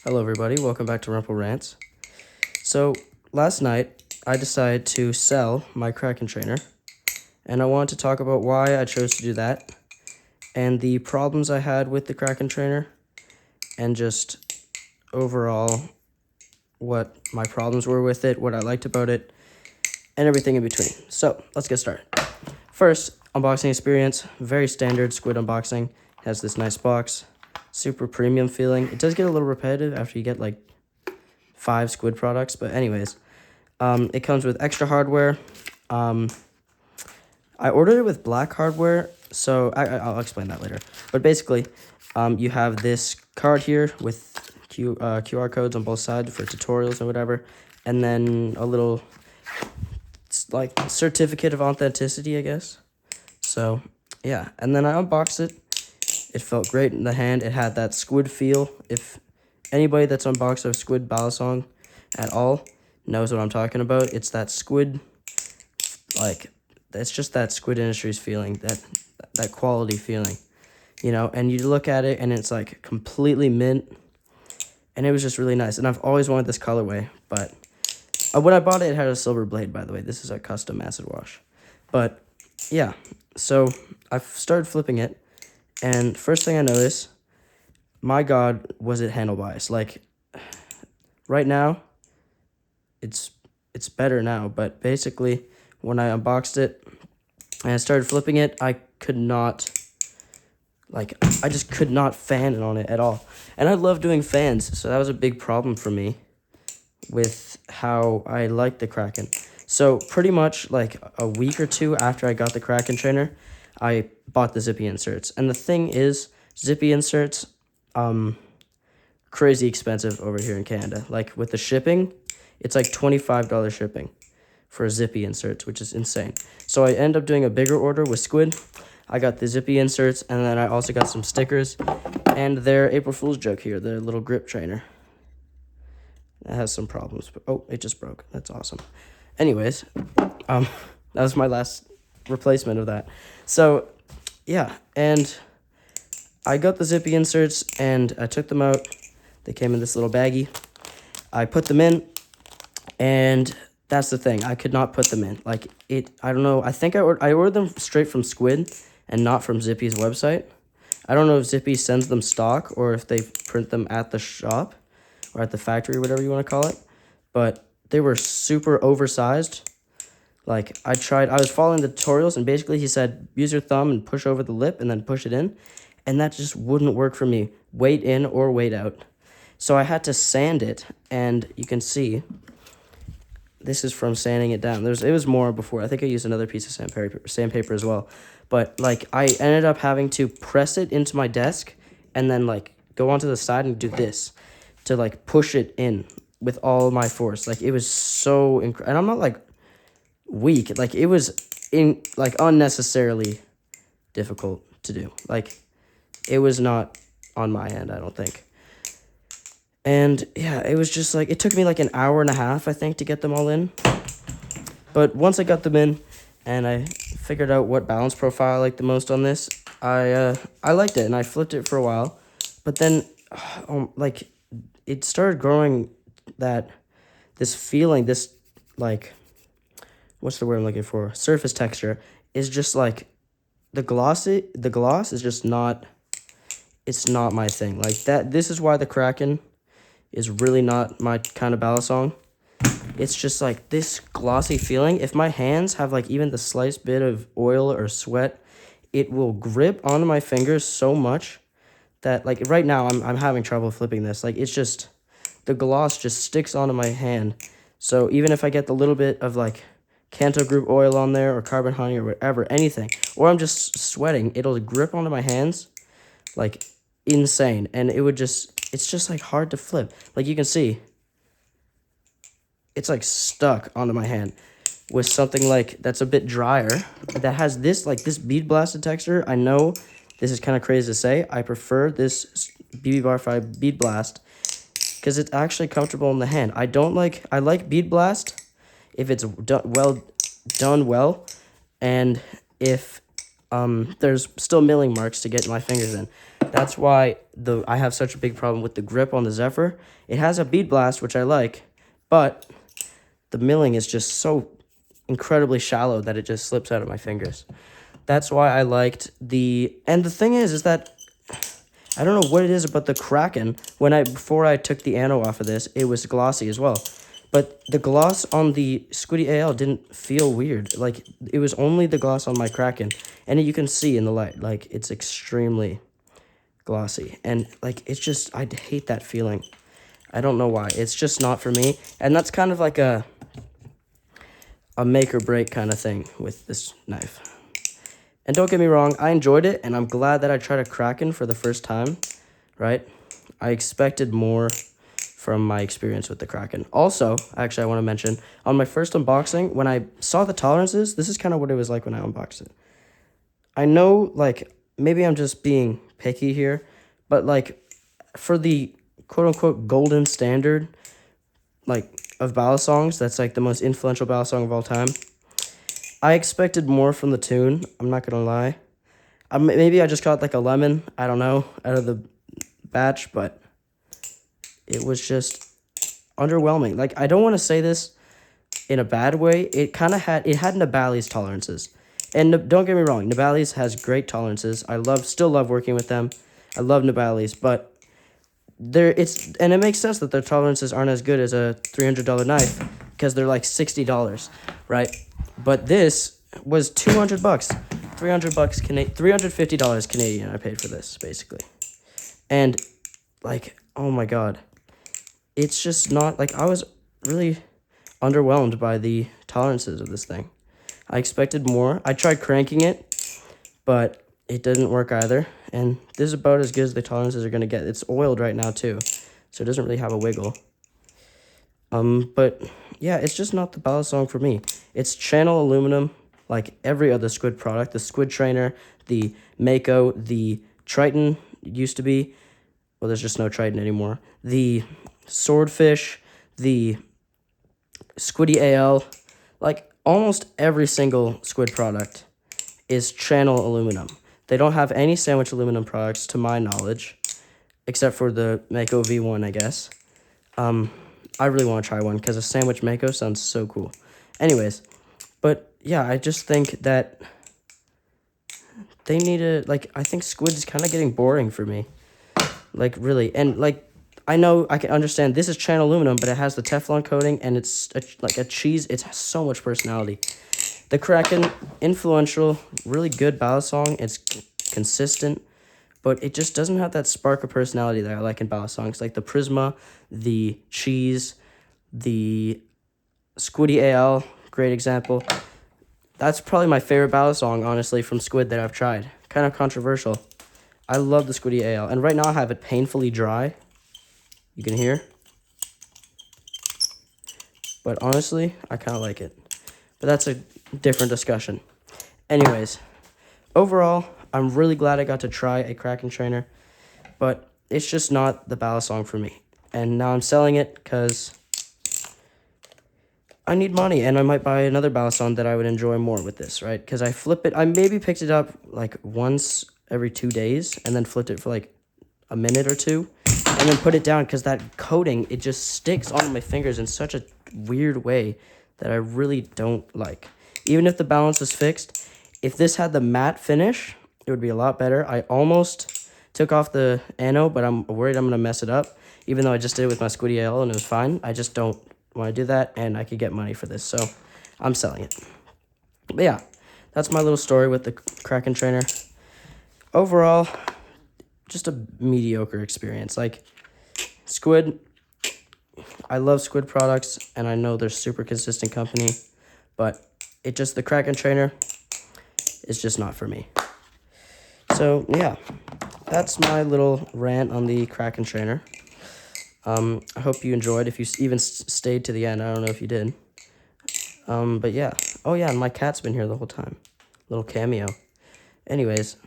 Hello everybody, welcome back to Rumple Rants. So last night I decided to sell my Kraken Trainer, and I wanted to talk about why I chose to do that, and the problems I had with the Kraken Trainer, and just overall what my problems were with it, what I liked about it, and everything in between. So let's get started. First, unboxing experience, very standard squid unboxing. Has this nice box, super premium feeling. It does get a little repetitive after you get like 5 squid products, but anyways, it comes with extra hardware. I ordered it with black hardware, so I'll explain that later. But basically, you have this card here with QR codes on both sides for tutorials and whatever, and then a little like certificate of authenticity, I guess. So yeah, and then I unboxed it. It felt great in the hand. It had that squid feel. If anybody that's unboxed a squid balisong at all knows what I'm talking about, it's that squid, like, it's just that Squid Industries feeling, that quality feeling, you know, and you look at it and it's like completely mint, and it was just really nice. And I've always wanted this colorway, but when I bought it, it had a silver blade, by the way. This is a custom acid wash. But yeah, so I started flipping it, and first thing I noticed, my God, was it handle bias. Like, right now, it's better now, but basically, when I unboxed it and I started flipping it, I just could not fan it on it at all. And I love doing fans, so that was a big problem for me with how I like the Kraken. So pretty much like a week or two after I got the Kraken Trainer, I bought the zippy inserts. And the thing is, zippy inserts, crazy expensive over here in Canada. Like with the shipping, it's like $25 shipping for zippy inserts, which is insane. So I end up doing a bigger order with squid. I got the zippy inserts, and then I also got some stickers and their April Fool's joke here, the little grip trainer. That has some problems, but oh, it just broke. That's awesome. Anyways, that was my last replacement of that. So yeah, and I got the zippy inserts and I took them out. They came in this little baggie. I put them in, and that's the thing. I could not put them in. Like, I don't know. I think I ordered them straight from Squid and not from Zippy's website. I don't know if Zippy sends them stock or if they print them at the shop or at the factory, whatever you want to call it. But they were super oversized. Like, I was following the tutorials, and basically he said, use your thumb and push over the lip and then push it in. And that just wouldn't work for me. Weight in or weight out. So I had to sand it, and you can see, this is from sanding it down. It was more before. I think I used another piece of sandpaper as well. But, like, I ended up having to press it into my desk and then, like, go onto the side and do this to, like, push it in with all my force. Like, it was so and I'm not, like, weak. Like, it was, unnecessarily difficult to do. Like, it was not on my end, I don't think. And yeah, it was just like, it took me like an hour and a half, I think, to get them all in. But once I got them in and I figured out what balance profile I liked the most on this, I liked it, and I flipped it for a while. But then, like, it started growing this feeling, this, like, what's the word I'm looking for? Surface texture is just like, the gloss is just not, it's not my thing. Like that, this is why the Kraken is really not my kind of balisong. It's just like this glossy feeling. If my hands have like even the slightest bit of oil or sweat, it will grip onto my fingers so much that, like, right now I'm having trouble flipping this. Like, it's just, the gloss just sticks onto my hand. So even if I get the little bit of like Kanto Group oil on there or carbon honey or whatever, anything, or I'm just sweating, it'll grip onto my hands like insane, and it's just like hard to flip. Like, you can see, it's like stuck onto my hand. With something like that's a bit drier, that has this bead blasted texture. I know this is kind of crazy to say. I prefer this BB Bar 5 bead blast because it's actually comfortable in the hand. I like bead blast if it's done well, and if there's still milling marks to get my fingers in. That's why I have such a big problem with the grip on the Zephyr. It has a bead blast, which I like, but the milling is just so incredibly shallow that it just slips out of my fingers. That's why I liked and the thing is that I don't know what it is about the Kraken. Before I took the ano off of this, it was glossy as well. But the gloss on the Squiddy AL didn't feel weird. Like, it was only the gloss on my Kraken. And you can see in the light, like, it's extremely glossy. And, like, it's just, I hate that feeling. I don't know why. It's just not for me. And that's kind of like a make or break kind of thing with this knife. And don't get me wrong, I enjoyed it, and I'm glad that I tried a Kraken for the first time, right? I expected more from my experience with the Kraken. Also, actually, I want to mention, on my first unboxing, when I saw the tolerances, this is kind of what it was like when I unboxed it. I know, like, maybe I'm just being picky here, but, like, for the quote-unquote golden standard, like, of ballad songs, that's, like, the most influential ballad song of all time, I expected more from the tune, I'm not gonna lie. Maybe I just got, like, a lemon, I don't know, out of the batch, but it was just underwhelming. Like, I don't want to say this in a bad way. It had Nibali's tolerances. And don't get me wrong, Nibali's has great tolerances. I still love working with them. I love Nibali's, but and it makes sense that their tolerances aren't as good as a $300 knife because they're like $60, right? But this was $200, $350 Canadian. I paid for this basically, and like, oh my god, it's just not like I was really underwhelmed by the tolerances of this thing. I expected more. I tried cranking it, but it didn't work either. And this is about as good as the tolerances are going to get. It's oiled right now too, so it doesn't really have a wiggle. But yeah, it's just not the ballad song for me. It's channel aluminum like every other Squid product. The Squid Trainer, the Mako, the Triton used to be. Well, there's just no Triton anymore. The Swordfish, the Squiddy AL, like almost every single Squid product is channel aluminum. They don't have any sandwich aluminum products to my knowledge, except for the Mako V1, I guess. I really want to try one because a sandwich Mako sounds so cool. Anyways, but yeah, I just think that they need to, like, I think Squid is kind of getting boring for me. Like, really. And, like, I know I can understand this is channel aluminum, but it has the Teflon coating, and it's like a cheese. It has so much personality. The Kraken, influential, really good ballad song. It's consistent, but it just doesn't have that spark of personality that I like in ballad songs. Like the Prisma, the Cheese, the Squiddy AL, great example. That's probably my favorite ballad song, honestly, from Squid that I've tried. Kind of controversial. I love the Squiddy AL, and right now I have it painfully dry. You can hear. But honestly, I kind of like it. But that's a different discussion. Anyways, overall, I'm really glad I got to try a Kraken Trainer, but it's just not the ballad song for me. And now I'm selling it because I need money, and I might buy another ballad song that I would enjoy more with this, right? Because I flip it. I maybe picked it up like once every 2 days and then flipped it for like a minute or two and then put it down because that coating, it just sticks on my fingers in such a weird way that I really don't like. Even if the balance is fixed, if this had the matte finish, it would be a lot better. I almost took off the ano, but I'm worried I'm going to mess it up, even though I just did it with my Squiddy AL and it was fine. I just don't want to do that, and I could get money for this, so I'm selling it. But yeah, that's my little story with the Kraken Trainer. Overall, just a mediocre experience. Like, Squid, I love Squid products, and I know they're super consistent company, but the Kraken Trainer is just not for me. So, yeah, that's my little rant on the Kraken Trainer. I hope you enjoyed, if you even stayed to the end. I don't know if you did. But yeah. Oh, yeah, and my cat's been here the whole time. Little cameo. Anyways,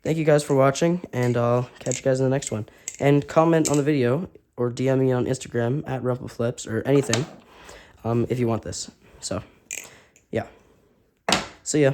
thank you guys for watching, and I'll catch you guys in the next one. And comment on the video, or DM me on Instagram, @RumpleFlips, or anything, if you want this. So, yeah. See ya.